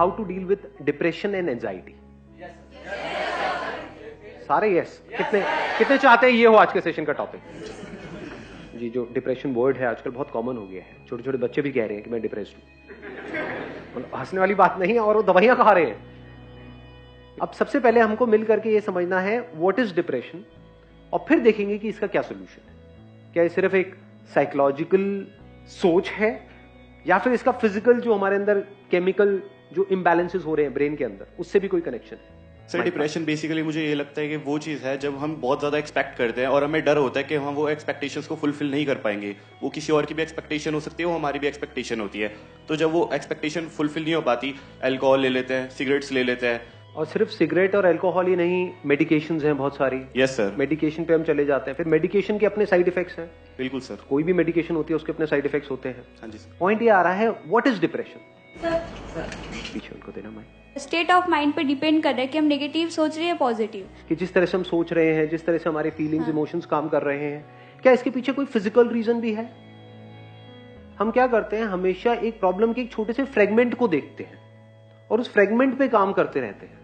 How to deal with depression and anxiety? सारे yes. कितने चाहते हैं ये हो आज के सेशन का टॉपिक? जी, जो डिप्रेशन वर्ड है आजकल बहुत कॉमन हो गया है, छोटे छोटे बच्चे भी कह रहे हैं कि मैं डिप्रेस्ड हूं। हंसने वाली बात नहीं है, और वो दवाइयां खा रहे हैं। अब सबसे पहले हमको मिल करके ये समझना है व्हाट इज डिप्रेशन, और फिर देखेंगे कि इसका क्या सोल्यूशन है। क्या ये सिर्फ एक साइकोलॉजिकल सोच है, या फिर इसका फिजिकल जो हमारे अंदर केमिकल जो इम्बैलेंसेस हो रहे हैं ब्रेन के अंदर, उससे भी कोई कनेक्शन है? सर, डिप्रेशन बेसिकली मुझे ये लगता है कि वो चीज़ है जब हम बहुत ज़्यादा एक्सपेक्ट करते हैं और हमें डर होता है कि हम वो एक्सपेक्टेशंस को फुलफिल नहीं कर पाएंगे। वो किसी और की भी एक्सपेक्टेशन हो सकती है, वो हमारी भी एक्सपेक्टेशन होती है। तो जब वो एक्सपेक्टेशन फुलफिल नहीं हो पाती, अल्कोहल ले लेते हैं, सिगरेट्स ले लेते हैं। और सिर्फ सिगरेट और अल्कोहल ही नहीं, मेडिकेशंस हैं बहुत सारी। Yes sir. मेडिकेशन पे हम चले जाते हैं, फिर मेडिकेशन के अपने साइड इफेक्ट्स हैं। बिल्कुल सर। कोई भी मेडिकेशन होती है उसके अपने साइड इफेक्ट्स होते हैं। हाँ जी सर। पॉइंट ये आ रहा है, व्हाट इज डिप्रेशन? पीछे उनको देना मैं। स्टेट ऑफ माइंड पे डिपेंड कर रहा है कि हम नेगेटिव सोच रहे हैं पॉजिटिव, कि जिस तरह से हम सोच रहे हैं, जिस तरह से हमारे फीलिंग्स इमोशंस काम कर रहे हैं, क्या इसके पीछे कोई फिजिकल रीजन भी है? हम क्या करते हैं, हमेशा एक प्रॉब्लम के एक छोटे से फ्रेगमेंट को देखते हैं और उस फ्रेगमेंट पे काम करते रहते हैं।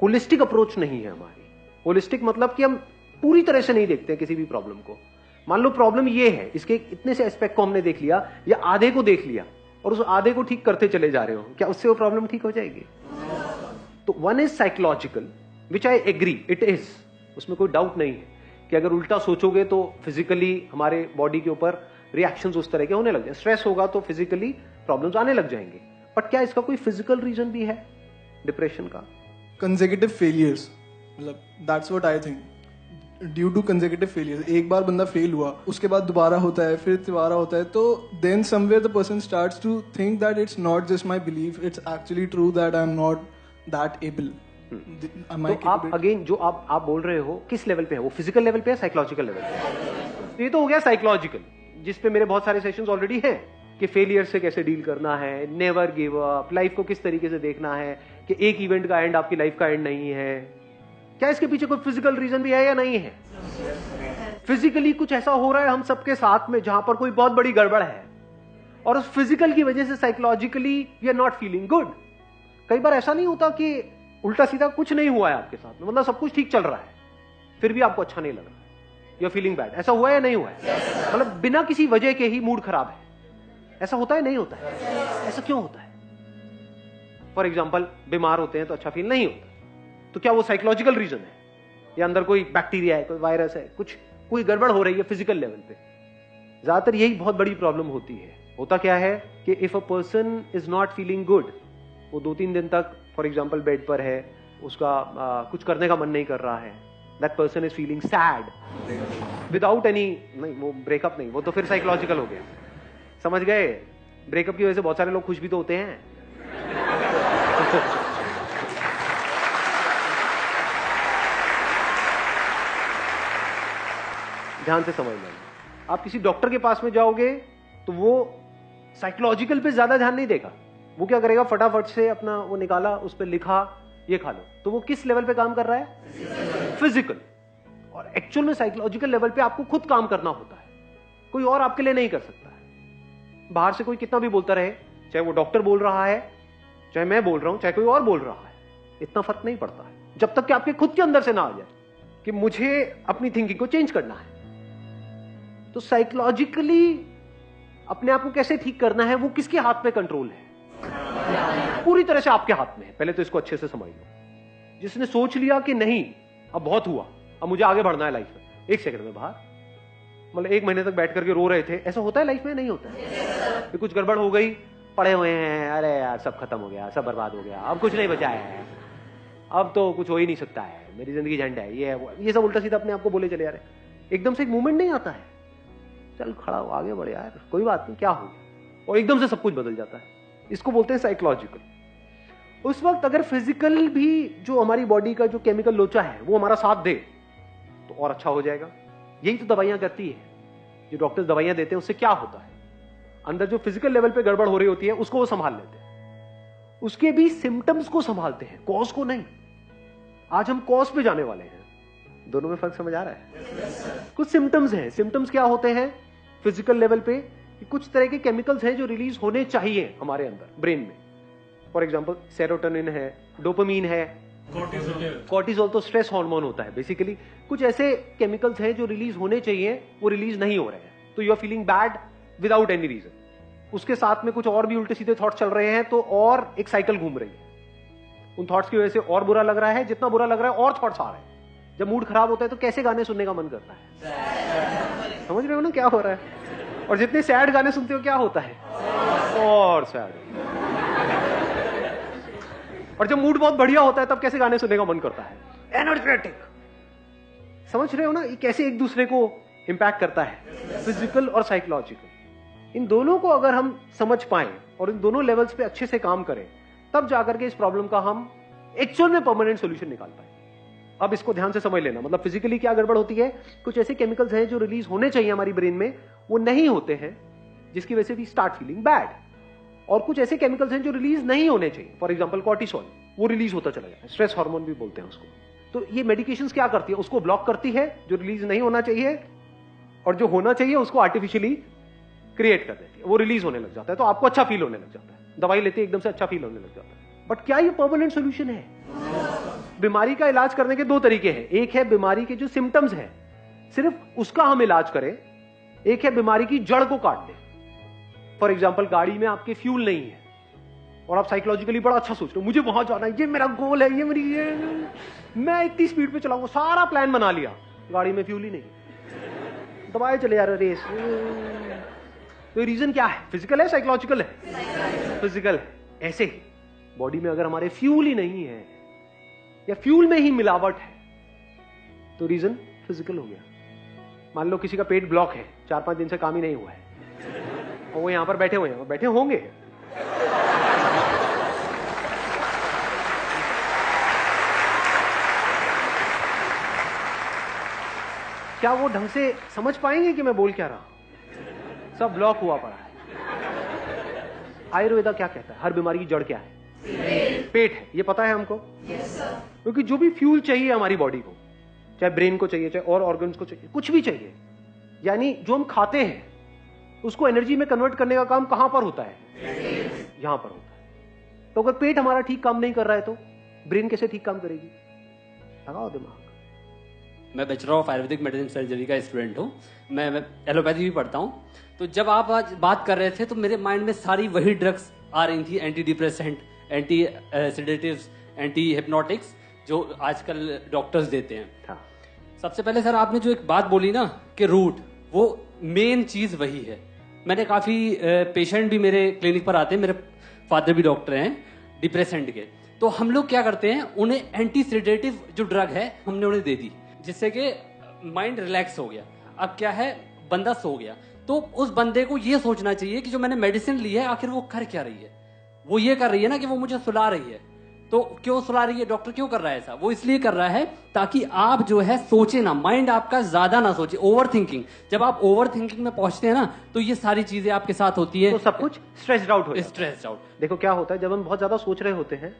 होलिस्टिक अप्रोच नहीं है हमारी। होलिस्टिक मतलब कि हम पूरी तरह से नहीं देखते हैं किसी भी प्रॉब्लम को। मान लो प्रॉब्लम ये है, इसके इतने से एस्पेक्ट को हमने देख लिया या आधे को देख लिया और उस आधे को ठीक करते चले जा रहे हो, क्या उससे वो प्रॉब्लम ठीक हो जाएगी? तो one is psychological, which I agree it is, उसमें कोई डाउट नहीं है कि अगर उल्टा सोचोगे तो फिजिकली हमारे बॉडी के ऊपर रिएक्शंस उस तरह के होने लग जाए। स्ट्रेस होगा तो फिजिकली प्रॉब्लम्स आने लग जाएंगे। बट क्या इसका कोई फिजिकल रीजन भी है डिप्रेशन का? कंसेक्यूटिव फेलियर्स, मतलब that's what I think, due to consecutive failures. एक बार बंदा फेल हुआ, उसके बाद दोबारा होता है, फिर दोबारा होता है, तो then somewhere the person starts to think that it's not just my belief, it's actually true that I am not that able. तो आप अगेन जो आप बोल रहे हो किस लेवल पे है? वो फिजिकल लेवल पे है, साइकोलॉजिकल लेवल पे? ये तो हो गया साइकोलॉजिकल, जिस पे मेरे बहुत सारे सेशंस ऑलरेडी हैं कि फेलियर से कैसे डील करना है, नेवर गिव अप, लाइफ को किस तरीके से देखना है, कि एक इवेंट का एंड आपकी लाइफ का एंड नहीं है। क्या इसके पीछे कोई फिजिकल रीजन भी है या नहीं है? फिजिकली कुछ ऐसा हो रहा है हम सबके साथ में जहां पर कोई बहुत बड़ी गड़बड़ है, और उस फिजिकल की वजह से psychologically we are not feeling good. कई बार ऐसा नहीं होता कि उल्टा सीधा कुछ नहीं हुआ है आपके साथ में, मतलब सब कुछ ठीक चल रहा है, फिर भी आपको अच्छा नहीं लग रहा है, यू आर फीलिंग बैड। ऐसा हुआ है या नहीं हुआ है? मतलब बिना किसी वजह के ही मूड खराब है, ऐसा होता है नहीं होता है? ऐसा क्यों होता है? फॉर एग्जाम्पल बीमार होते हैं तो अच्छा फील नहीं होता, तो क्या वो साइकोलॉजिकल रीजन है या अंदर कोई बैक्टीरिया है, कोई वायरस है, कुछ कोई गड़बड़ हो रही है फिजिकल लेवल पे? ज्यादातर यही बहुत बड़ी प्रॉब्लम होती है। होता क्या है कि if a person is not feeling good, वो 2-3 दिन तक फॉर एग्जाम्पल बेड पर है, उसका कुछ करने का मन नहीं कर रहा है, that person is feeling sad without any, नहीं वो ब्रेकअप नहीं, वो तो फिर साइकोलॉजिकल हो गया। समझ गए? ब्रेकअप की वजह से बहुत सारे लोग खुश भी तो होते हैं। ध्यान से समझ लेना, आप किसी डॉक्टर के पास में जाओगे तो वो साइकोलॉजिकल पे ज्यादा ध्यान नहीं देगा। वो क्या करेगा, फटाफट से अपना वो निकाला, उस पर लिखा ये खा लो, तो वो किस लेवल पे काम कर रहा है? फिजिकल। और एक्चुअल में साइकोलॉजिकल लेवल पे आपको खुद काम करना होता है, कोई और आपके लिए नहीं कर सकता है। बाहर से कोई कितना भी बोलता रहे, चाहे वो डॉक्टर बोल रहा है, चाहे मैं बोल रहा हूं, चाहे कोई और बोल रहा है, इतना फर्क नहीं पड़ता है जब तक कि आपके खुद के अंदर से ना आ जाए कि मुझे अपनी थिंकिंग को चेंज करना है। तो साइकोलॉजिकली अपने आप को कैसे ठीक करना है, वो किसके हाथ में कंट्रोल है? पूरी तरह से आपके हाथ में है। पहले तो इसको अच्छे से समझ लो। जिसने सोच लिया कि नहीं अब बहुत हुआ, अब मुझे आगे बढ़ना है लाइफ में, 1 सेकंड में बाहर, मतलब 1 महीने तक बैठ करके रो रहे थे, ऐसा होता है लाइफ में? नहीं होता है। कि कुछ गड़बड़ हो गई, पड़े हुए हैं, अरे यार सब खत्म हो गया, सब बर्बाद हो गया, अब कुछ नहीं बचा है, अब तो कुछ हो ही नहीं सकता है, मेरी जिंदगी झंड है, ये सब उल्टा सीधा अपने आप को बोले चले जा रहे। एकदम से एक मूवमेंट नहीं आता है, चल खड़ा हो, आगे बढ़ यार, कोई बात नहीं, क्या हो गया, और एकदम से सब कुछ बदल जाता है। इसको बोलते हैं साइकोलॉजिकल। उस वक्त अगर फिजिकल भी जो हमारी बॉडी का जो केमिकल लोचा है वो हमारा साथ दे तो और अच्छा हो जाएगा। यही तो दवाइयां करती है, जो डॉक्टर्स दवाइयां देते हैं उससे क्या होता है, अंदर जो फिजिकल लेवल पे गड़बड़ हो रही होती है उसको वो संभाल लेते हैं, उसके भी सिम्टम्स को संभालते हैं, कॉज को नहीं। आज हम कॉज पे जाने वाले हैं। दोनों में फर्क समझ आ रहा है? कुछ सिम्टम्स हैं। सिम्टम्स क्या होते हैं फिजिकल लेवल पे? कुछ तरह के केमिकल्स हैं जो रिलीज होने चाहिए हमारे अंदर ब्रेन में, फॉर एग्जाम्पल सेरोटोनिन है, डोपामीन है, कॉर्टिसोल तो स्ट्रेस हार्मोन होता है बेसिकली। कुछ ऐसे केमिकल्स हैं जो रिलीज होने चाहिए, वो रिलीज नहीं हो रहे हैं, तो you are feeling bad without any reason. उसके साथ में कुछ और भी उल्टे सीधे थॉट्स चल रहे हैं, तो और एक साइकिल घूम रही है। उन थॉट्स की वजह से और बुरा लग रहा है, जितना बुरा लग रहा है और थॉट्स आ रहे हैं। जब मूड खराब होता है तो कैसे गाने सुनने का मन करता है? समझ रहे हो ना क्या हो रहा है? और जितने सैड गाने सुनते हो क्या होता है? और सैड। और जब मूड बहुत बढ़िया होता है तब कैसे गाने सुनने का मन करता है? एनर्जेटिक। समझ रहे हो ना ये कैसे एक दूसरे को इंपैक्ट करता है, फिजिकल और साइकोलॉजिकल। इन दोनों को अगर हम समझ पाए और इन दोनों लेवल्स पे अच्छे से काम करें, तब जाकर के इस प्रॉब्लम का हम एक्चुअल में परमानेंट सॉल्यूशन निकाल पाए। अब इसको ध्यान से समझ लेना, मतलब फिजिकली क्या गड़बड़ होती है, कुछ ऐसे केमिकल्स हैं जो रिलीज होने चाहिए हमारी ब्रेन में, वो नहीं होते हैं, जिसकी वजह से वी स्टार्ट फीलिंग बैड। और कुछ ऐसे केमिकल्स हैं जो रिलीज नहीं होने चाहिए, फॉर एग्जांपल कॉर्टिसोल, वो रिलीज होता चला जाता है, स्ट्रेस हार्मोन भी बोलते हैं उसको। तो ये मेडिकेशंस क्या करती है, उसको ब्लॉक करती है, जो रिलीज नहीं होना चाहिए, और जो होना चाहिए उसको आर्टिफिशियली क्रिएट कर देती है, वो रिलीज होने लग जाता है, तो आपको अच्छा फील होने लग जाता है, दवाई लेते एकदम से अच्छा फील होने लग जाता है। बट क्या ये परमानेंट सोल्यूशन है? बीमारी का इलाज करने के दो तरीके हैं। एक है बीमारी के जो सिम्टम्स हैं सिर्फ उसका हम इलाज करें, एक है बीमारी की जड़ को काट दें। फॉर एग्जाम्पल गाड़ी में आपके फ्यूल नहीं है और आप साइकोलॉजिकली बड़ा अच्छा सोच रहे हो, मुझे वहां जाना है, ये मेरा गोल है, ये मेरी मैं इतनी स्पीड पे चलाऊंगा, सारा प्लान बना लिया, गाड़ी में फ्यूल ही नहीं, दबाए चले जा रहे रेस। तो रीजन क्या है? फिजिकल है, साइकोलॉजिकल है? फिजिकल है। ऐसे ही बॉडी में अगर हमारे फ्यूल ही नहीं है या फ्यूल में ही मिलावट है तो रीजन फिजिकल हो गया। मान लो किसी का पेट ब्लॉक है, 4-5 दिन से काम ही नहीं हुआ है और वो यहां पर बैठे हुए हैं, बैठे होंगे, क्या वो ढंग से समझ पाएंगे कि मैं बोल क्या रहा हूं? सब ब्लॉक हुआ पड़ा है। आयुर्वेदा क्या कहता है? हर बीमारी की जड़ क्या है? पेट है। ये पता है हमको? क्योंकि जो भी फ्यूल चाहिए हमारी बॉडी को, चाहे ब्रेन को चाहिए, चाहे और ऑर्गन्स को चाहिए, कुछ भी चाहिए, यानी जो हम खाते हैं उसको एनर्जी में कन्वर्ट करने का काम कहां पर होता है? यहां पर होता है। तो अगर पेट हमारा ठीक काम नहीं कर रहा है तो ब्रेन कैसे ठीक काम करेगी? लगाओ दिमाग। मैं bachelor of Ayurvedic medicine surgery का स्टूडेंट हूँ, मैं एलोपैथी भी पढ़ता हूँ। तो जब आप आज बात कर रहे थे तो मेरे माइंड में सारी वही ड्रग्स आ रही थी, anti depressant, anti sedatives, anti hypnotics, जो आजकल डॉक्टर्स देते हैं। हाँ। सबसे पहले सर आपने जो एक बात बोली ना कि रूट, वो मेन चीज वही है। मैंने काफी पेशेंट भी मेरे क्लिनिक पर आते हैं, मेरे फादर भी डॉक्टर हैं डिप्रेसेंट के। तो हम लोग क्या करते हैं, उन्हें एंटी सेडेटिव जो ड्रग है हमने उन्हें दे दी, जिससे कि माइंड रिलैक्स हो गया। अब क्या है, बंदा सो गया, तो उस बंदे को ये सोचना चाहिए कि जो मैंने मेडिसिन ली है आखिर वो कर क्या रही है। वो ये कर रही है ना कि वो मुझे सुला रही है, तो क्यों सुला रही है, डॉक्टर क्यों कर रहा है ऐसा? वो इसलिए कर रहा है ताकि आप जो है सोचे ना, माइंड आपका ज्यादा ना सोचे, ओवर थिंकिंग। जब आप ओवर थिंकिंग में पहुंचते हैं ना तो ये सारी चीजें आपके साथ होती है, तो सब कुछ स्ट्रेस्ड आउट हो जाता है। Stressed out. देखो क्या होता है, जब हम बहुत ज्यादा सोच रहे होते हैं,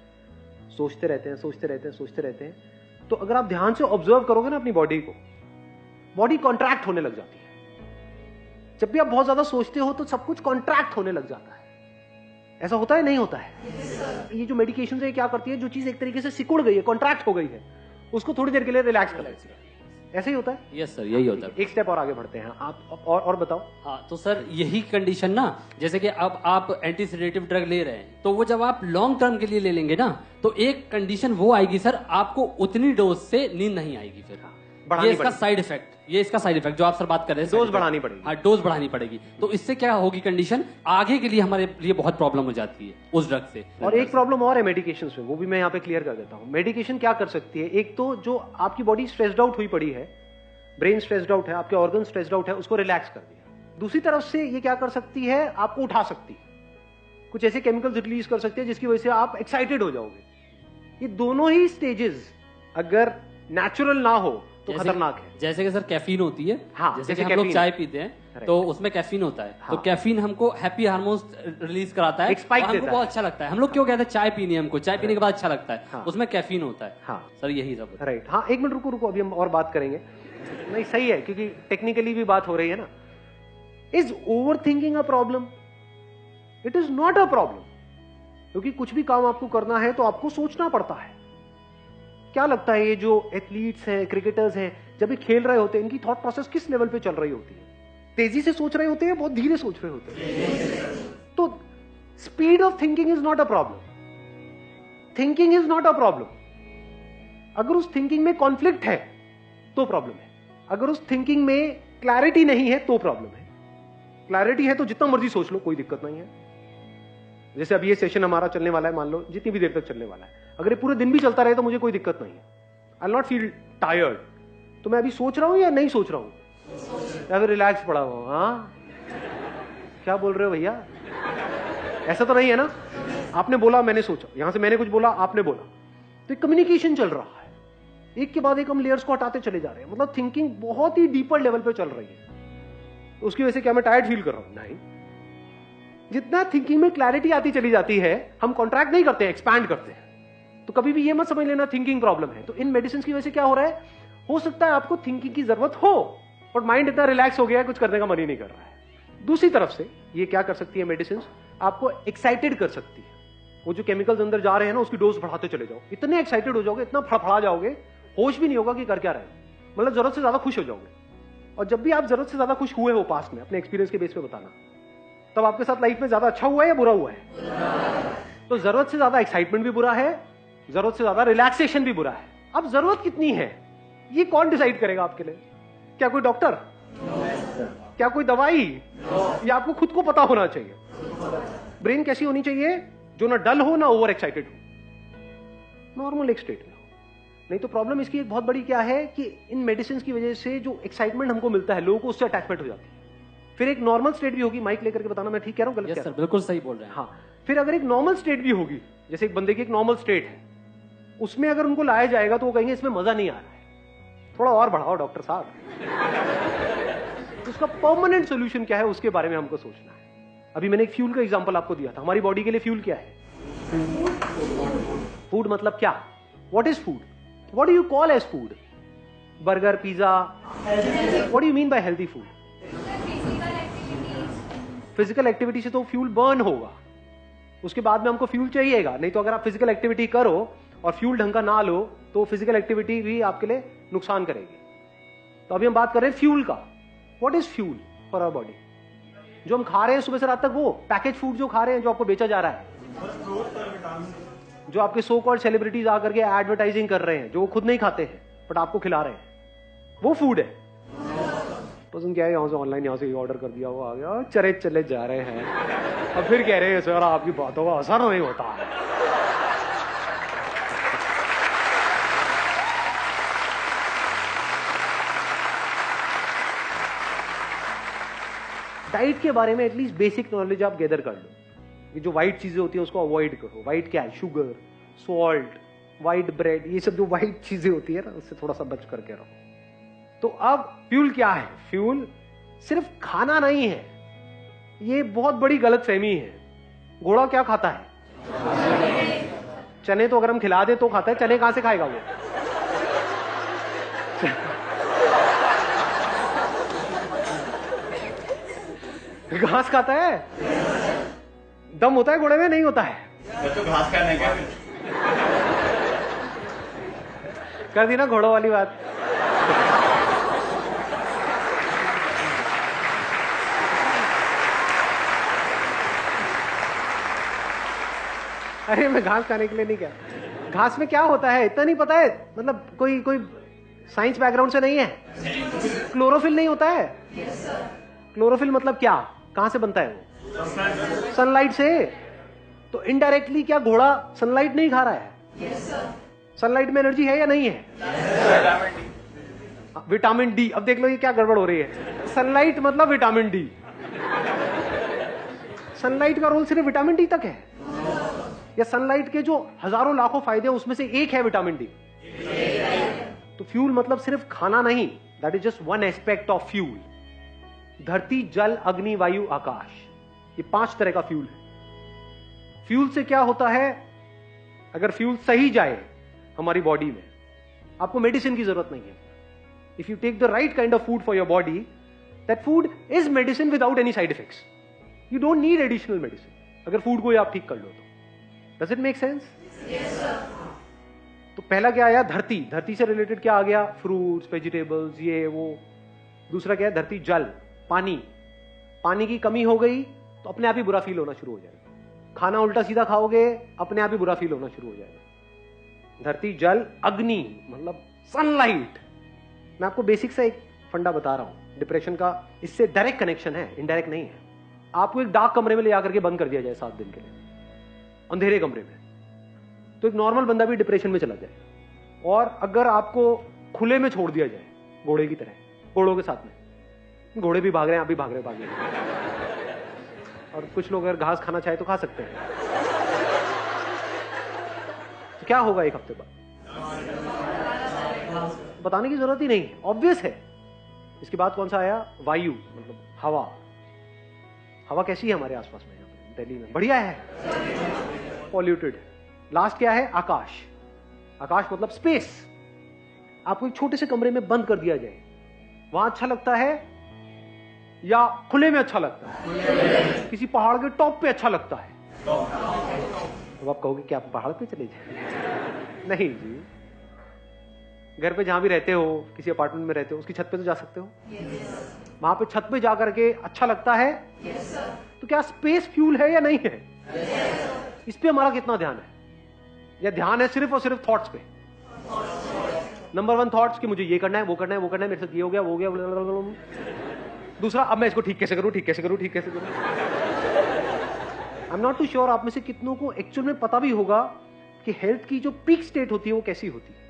सोचते रहते हैं, सोचते रहते हैं, सोचते रहते हैं, तो अगर आप ध्यान से ऑब्जर्व करोगे ना अपनी बॉडी को, बॉडी कॉन्ट्रैक्ट होने लग जाती है। जब भी आप बहुत ज्यादा सोचते हो तो सब कुछ कॉन्ट्रैक्ट होने लग जाता है। ऐसा होता है, नहीं होता है? ये जो मेडिकेशन है क्या करती है, जो चीज एक तरीके से सिकुड़ गई है, कॉन्ट्रैक्ट हो गई है, उसको थोड़ी देर के लिए रिलैक्स कर लेती है। ऐसे ही होता है? यस सर, यही होता है। एक स्टेप और आगे बढ़ते हैं आप, और बताओ। हाँ, तो सर यही कंडीशन ना, जैसे कि अब आप एंटी सेडेटिव ड्रग ले रहे हैं, तो वो जब आप लॉन्ग टर्म के लिए ले लेंगे ना, तो एक कंडीशन वो आएगी सर, आपको उतनी डोज से नींद नहीं आएगी फिर। ये इसका साइड इफेक्ट, ये इसका साइड इफेक्ट जो आप सर बात कर रहे हैं, डोज बढ़ानी पड़ेगी। हाँ, डोज बढ़ानी पड़ेगी। तो इससे क्या होगी कंडीशन, आगे के लिए हमारे लिए बहुत प्रॉब्लम हो जाती है उस ड्रग से। और एक प्रॉब्लम और है मेडिकेशन में, वो भी मैं यहाँ पे क्लियर कर देता हूँ। मेडिकेशन क्या कर सकती है, एक तो जो आपकी बॉडी स्ट्रेस्ड आउट हुई पड़ी है, ब्रेन स्ट्रेस्ड आउट है, आपके ऑर्गन स्ट्रेस्ड आउट है, उसको रिलैक्स कर दिया। दूसरी तरफ से ये क्या कर सकती है, आपको उठा सकती है, कुछ ऐसे केमिकल्स रिलीज कर सकती है जिसकी वजह से आप एक्साइटेड हो जाओगे। ये दोनों ही स्टेजेस अगर नेचुरल ना हो तो खतरनाक है। जैसे कि सर कैफीन होती है, हाँ, जैसे कि हम लोग चाय पीते हैं तो उसमें कैफीन होता है। हाँ। तो कैफीन हमको हैप्पी हार्मोन्स रिलीज कराता है, एक स्पाइक हमको देता बहुत है। अच्छा लगता है। हम लोग क्यों कहते हैं चाय पीनी है, हमको चाय पीने के बाद अच्छा लगता है, हाँ। उसमें कैफीन होता है। हाँ सर यही सब। राइट। हाँ, एक मिनट रुको, अभी हम और बात करेंगे। नहीं, सही है, क्योंकि टेक्निकली भी बात हो रही है ना। Is over thinking a problem? It is not a problem. क्योंकि कुछ भी काम आपको करना है तो आपको सोचना पड़ता है। क्या लगता है ये जो एथलीट्स हैं, क्रिकेटर्स हैं, जब ये खेल रहे होते हैं, इनकी थॉट प्रोसेस किस लेवल पे चल रही होती है? तेजी से सोच रहे होते हैं, बहुत धीरे सोच रहे होते हैं? तो speed of thinking is not a problem, thinking is not a problem. अगर उस थिंकिंग में कॉन्फ्लिक्ट है तो प्रॉब्लम है, अगर उस थिंकिंग में क्लैरिटी नहीं है तो प्रॉब्लम है। क्लैरिटी है तो जितना मर्जी सोच लो, कोई दिक्कत नहीं है। जैसे अभी ये सेशन हमारा चलने वाला है, मान लो जितनी भी देर तक चलने वाला है, अगर ये पूरे दिन भी चलता रहे तो मुझे कोई दिक्कत नहीं है। I will not feel tired. तो मैं अभी सोच रहा हूं या नहीं सोच रहा हूं, या फिर रिलैक्स पड़ा हुआ? हाँ, क्या बोल रहे हो भैया? ऐसा तो नहीं है ना? आपने बोला, मैंने सोचा, यहां से मैंने कुछ बोला, आपने बोला, तो कम्युनिकेशन चल रहा है। एक के बाद एक हम लेयर्स को हटाते चले जा रहे हैं, मतलब थिंकिंग बहुत ही डीपर लेवल पे चल रही है। तो उसकी वजह से क्या मैं टायर्ड फील कर रहा हूं? नहीं। जितना थिंकिंग में क्लैरिटी आती चली जाती है, हम कॉन्ट्रैक्ट नहीं करते हैं, एक्सपैंड करते हैं। तो कभी भी ये मत समझ लेना थिंकिंग प्रॉब्लम है। तो इन मेडिसिन की वजह से क्या हो रहा है, हो सकता है आपको थिंकिंग की जरूरत हो, और माइंड इतना रिलैक्स हो गया है, कुछ करने का मन ही नहीं कर रहा है। दूसरी तरफ से ये क्या कर सकती है मेडिसिन, आपको एक्साइटेड कर सकती है। वो जो केमिकल्स अंदर जा रहे हैं ना, उसकी डोज बढ़ाते चले जाओ, इतने एक्साइटेड हो जाओगे, इतना फड़फड़ा जाओगे, होश भी नहीं होगा कि कर क्या रहे हैं, मतलब जरूरत से ज्यादा खुश हो जाओगे। और जब भी आप जरूरत से ज्यादा खुश हुए हो पास्ट में, अपने एक्सपीरियंस के बेस पे बताना, तब आपके साथ लाइफ में ज्यादा अच्छा हुआ है या बुरा हुआ है? तो जरूरत से ज्यादा एक्साइटमेंट भी बुरा है, जरूरत से ज्यादा रिलैक्सेशन भी बुरा है। अब जरूरत कितनी है ये कौन डिसाइड करेगा आपके लिए? क्या कोई डॉक्टर? क्या कोई दवाई? या आपको खुद को पता होना चाहिए? ब्रेन कैसी होनी चाहिए? जो ना डल हो ना ओवर एक्साइटेड हो, नॉर्मल एक स्टेट में हो। नहीं तो प्रॉब्लम इसकी एक बहुत बड़ी क्या है कि इन मेडिसिन की वजह से जो एक्साइटमेंट हमको मिलता है, लोगों को उससे अटैचमेंट हो जाती है। फिर एक नॉर्मल स्टेट भी होगी, माइक लेकर के बताना मैं ठीक कह रहा हूं गलत? यस सर, बिल्कुल सही बोल रहे हैं। हाँ, फिर अगर एक नॉर्मल स्टेट भी होगी, जैसे एक बंदे की एक नॉर्मल स्टेट है, उसमें अगर उनको लाया जाएगा तो वो कहेंगे इसमें मजा नहीं आ रहा है, थोड़ा और बढ़ाओ डॉक्टर साहब। तो उसका परमानेंट सोल्यूशन क्या है, उसके बारे में हमको सोचना है। अभी मैंने एक फ्यूल का एग्जांपल आपको दिया था। हमारी बॉडी के लिए फ्यूल क्या है? फूड मतलब क्या? What is food? What do you call as food? Burger, pizza? What do you mean by healthy food? Physical activity से तो फ्यूल बर्न होगा, उसके बाद में हमको फ्यूल चाहिएगा। नहीं तो अगर आप फिजिकल एक्टिविटी करो और फ्यूल ढंग का ना लो तो फिजिकल एक्टिविटी भी आपके लिए नुकसान करेगी। तो अभी हम बात कर रहे हैं फ्यूल का। What is fuel for our body? जो हम खा रहे हैं सुबह से रात तक, वो पैकेज फूड जो खा रहे हैं, जो आपको बेचा जा रहा है, जो आपके सो कॉल्ड सेलिब्रिटीज आकर के एडवर्टाइजिंग कर रहे हैं, जो वो खुद नहीं खाते हैं बट आपको खिला रहे हैं, वो फूड है। पसंद क्या है, यहां से ऑनलाइन यहां से ऑर्डर कर दिया, वो आ गया, चले चले जा रहे हैं। अब फिर कह रहे हैं सर आपकी बातों का असर नहीं होता है। डाइट के बारे में एटलीस्ट बेसिक नॉलेज आप गैदर कर लो। ये जो व्हाइट चीजें होती है उसको अवॉइड करो। व्हाइट क्या है? शुगर, सॉल्ट, व्हाइट ब्रेड, ये सब जो व्हाइट चीजें होती है ना, उससे थोड़ा सा बच करके रहो। तो अब फ्यूल क्या है? फ्यूल सिर्फ खाना नहीं है, ये बहुत बड़ी गलतफहमी है। घोड़ा क्या खाता है? चने तो अगर हम खिला दे तो खाता है, चने कहां से खाएगा वो? घास खाता है। दम होता है घोड़े में? नहीं होता है। तो घास खाने का कर दी ना घोड़ों वाली बात। अरे मैं घास खाने के लिए नहीं कह। घास में क्या होता है इतना नहीं पता है? मतलब कोई साइंस बैकग्राउंड से नहीं है? क्लोरोफिल नहीं होता है? क्लोरोफिल मतलब क्या? कहां से बनता है वो? सनलाइट से। तो इनडायरेक्टली क्या घोड़ा सनलाइट नहीं खा रहा है? सनलाइट में एनर्जी है या नहीं है? Vitamin D. अब देख लो ये क्या गड़बड़ हो रही है। सनलाइट मतलब विटामिन डी। सनलाइट का रोल सिर्फ विटामिन डी तक है, या सनलाइट के जो हजारों लाखों फायदे हैं उसमें से एक है विटामिन डी? तो फ्यूल मतलब सिर्फ खाना नहीं, that is just one aspect of fuel. धरती, जल, अग्नि, वायु, आकाश, ये 5 तरह का फ्यूल है। फ्यूल से क्या होता है? अगर फ्यूल सही जाए हमारी बॉडी में, आपको मेडिसिन की जरूरत नहीं है। If you take the right kind of food for your body, that food is medicine without any side effects. You don't need additional medicine, अगर फूड को आप ठीक कर लो तो। Does it make sense? तो पहला क्या आया? धरती। धरती से रिलेटेड क्या आ गया? फ्रूट्स, वेजिटेबल्स, ये वो। दूसरा क्या है? धरती, जल, पानी। पानी की कमी हो गई तो अपने आप ही बुरा फील होना शुरू हो जाएगा। खाना उल्टा सीधा खाओगे, अपने आप ही बुरा फील होना शुरू हो जाएगा। धरती, जल, अग्नि, मतलब सनलाइट। मैं आपको बेसिक सा एक फंडा बता रहा हूं डिप्रेशन का, इससे डायरेक्ट कनेक्शन है, इनडायरेक्ट नहीं है। आपको एक डार्क कमरे में ले जाकर के बंद कर दिया जाए 7 दिन के लिए, अंधेरे कमरे में, तो एक नॉर्मल बंदा भी डिप्रेशन में चला जाए। और अगर आपको खुले में छोड़ दिया जाए, घोड़े की तरह, घोड़ों के साथ में, घोड़े भी भाग रहे हैं, आप भी भाग रहे हैं, और कुछ लोग अगर घास खाना चाहे तो खा सकते हैं, तो क्या होगा एक हफ्ते बाद? बताने की जरूरत ही नहीं है, ऑब्वियस है। इसके बाद कौन सा आया? वायु, मतलब हवा। हवा कैसी है हमारे आसपास में? यहाँ पे दिल्ली में बढ़िया है, पॉल्यूटेड। लास्ट क्या है? आकाश। आकाश मतलब स्पेस। आपको एक छोटे से कमरे में बंद कर दिया जाए, वहां अच्छा लगता है या खुले में अच्छा लगता है? किसी पहाड़ के टॉप पे अच्छा लगता है? तो आप कहोगे कि आप पहाड़ पे चले जाए? नहीं जी, घर पे जहां भी रहते हो, किसी अपार्टमेंट में रहते हो, उसकी छत पे तो जा सकते हो। वहां पे छत पे जा करके अच्छा लगता है? तो क्या स्पेस फ्यूल है या नहीं है? इस पे हमारा कितना ध्यान है? या ध्यान है सिर्फ और सिर्फ थॉट्स पे? नंबर 1 थॉट्स कि मुझे ये करना है, वो करना है, वो करना है, मेरे साथ ये हो गया, वो हो गया। दूसरा, अब मैं इसको ठीक कैसे करूं, ठीक कैसे करूं, ठीक कैसे करूं। I am not too sure आप में से कितनों को एक्चुअल में पता भी होगा कि हेल्थ की जो पीक स्टेट होती है वो कैसी होती है,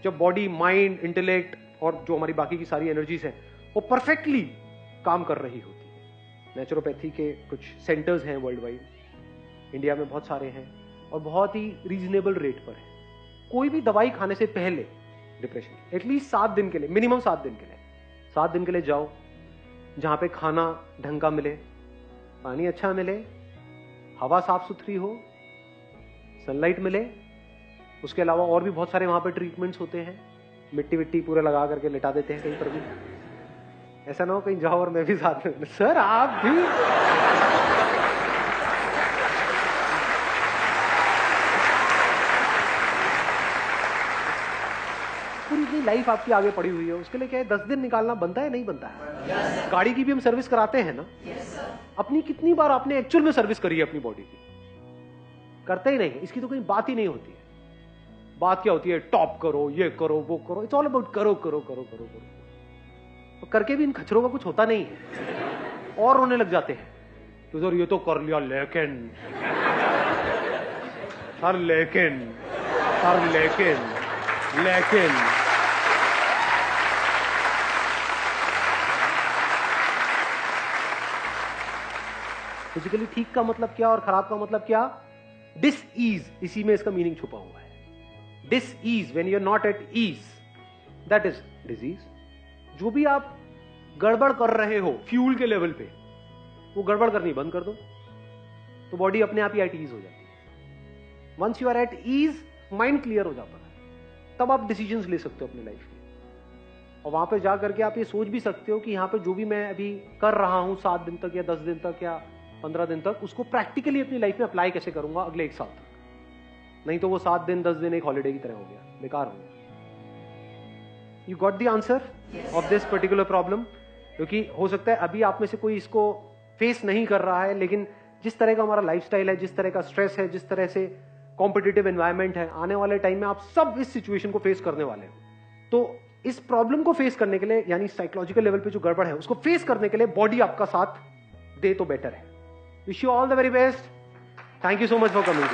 जब बॉडी, माइंड, इंटेलेक्ट और जो हमारी बाकी की सारी एनर्जीज है वो परफेक्टली काम कर रही होती है। नेचुरोपैथी के कुछ सेंटर्स हैं वर्ल्ड वाइड, इंडिया में बहुत सारे हैं, और बहुत ही रीजनेबल रेट पर है। कोई भी दवाई खाने से पहले डिप्रेशन एटलीस्ट 7 दिन के लिए, मिनिमम 7 दिन के लिए, 7 दिन के लिए जाओ जहां पे खाना ढंग का मिले, पानी अच्छा मिले, हवा साफ सुथरी हो, सनलाइट मिले। उसके अलावा और भी बहुत सारे वहां पे ट्रीटमेंट्स होते हैं, मिट्टी विट्टी पूरा लगा करके लिटा देते हैं कहीं पर भी। ऐसा ना हो कहीं जाओ और मैं भी साथ में, सर आप भी। पूरी इतनी लाइफ आपकी आगे पड़ी हुई है, उसके लिए क्या है 10 दिन निकालना बनता है नहीं बनता है? गाड़ी की भी हम सर्विस कराते हैं ना। अपनी कितनी बार आपने एक्चुअल में सर्विस करी है अपनी बॉडी की? करते ही नहीं, इसकी तो कोई बात ही नहीं होती है। बात क्या होती है? टॉप करो, ये करो, वो करो। इट्स ऑल अबाउट करो करो करो करो करो। तो करके भी इन खच्चरों का कुछ होता नहीं है, और रोने लग जाते हैं तो सर ये तो कर लिया लेकिन, सर लेकिन, सर लेकिन, लेकिन। फिजिकली ठीक का मतलब क्या और खराब का मतलब क्या? डिस ईज, इसी में इसका मीनिंग छुपा हुआ है। Dis ease, when you are not at ease, that is disease. जो भी आप गड़बड़ कर रहे हो फ्यूल के लेवल पे, वो गड़बड़ करनी बंद कर दो तो बॉडी अपने आप ही एट ईज हो जाती है। Once you are at ease, mind clear हो जाता है, तब आप डिसीजंस ले सकते हो अपनी लाइफ के। और वहां पे जा करके आप ये सोच भी सकते हो कि यहाँ पे जो भी मैं अभी कर रहा हूं 7 दिन तक या 10 दिन तक या 15 दिन तक, उसको प्रैक्टिकली अपनी लाइफ में अप्लाई कैसे करूंगा अगले 1 साल तक। नहीं तो वो 7 दिन 10 दिन एक हॉलीडे की तरह हो गया, बेकार हो गया। You got the answer of this particular problem? क्योंकि हो सकता है अभी आप में से कोई इसको फेस नहीं कर रहा है, लेकिन जिस तरह का हमारा लाइफस्टाइल है, जिस तरह का स्ट्रेस है, जिस तरह से कॉम्पिटिटिव एनवायरनमेंट है, आने वाले टाइम में आप सब इस सिचुएशन को फेस करने वाले हो। तो इस प्रॉब्लम को फेस करने के लिए, यानी साइकोलॉजिकल लेवल पे जो गड़बड़ है उसको फेस करने के लिए बॉडी आपका साथ दे तो बेटर है। Wish you all the very best. Thank you so much for coming.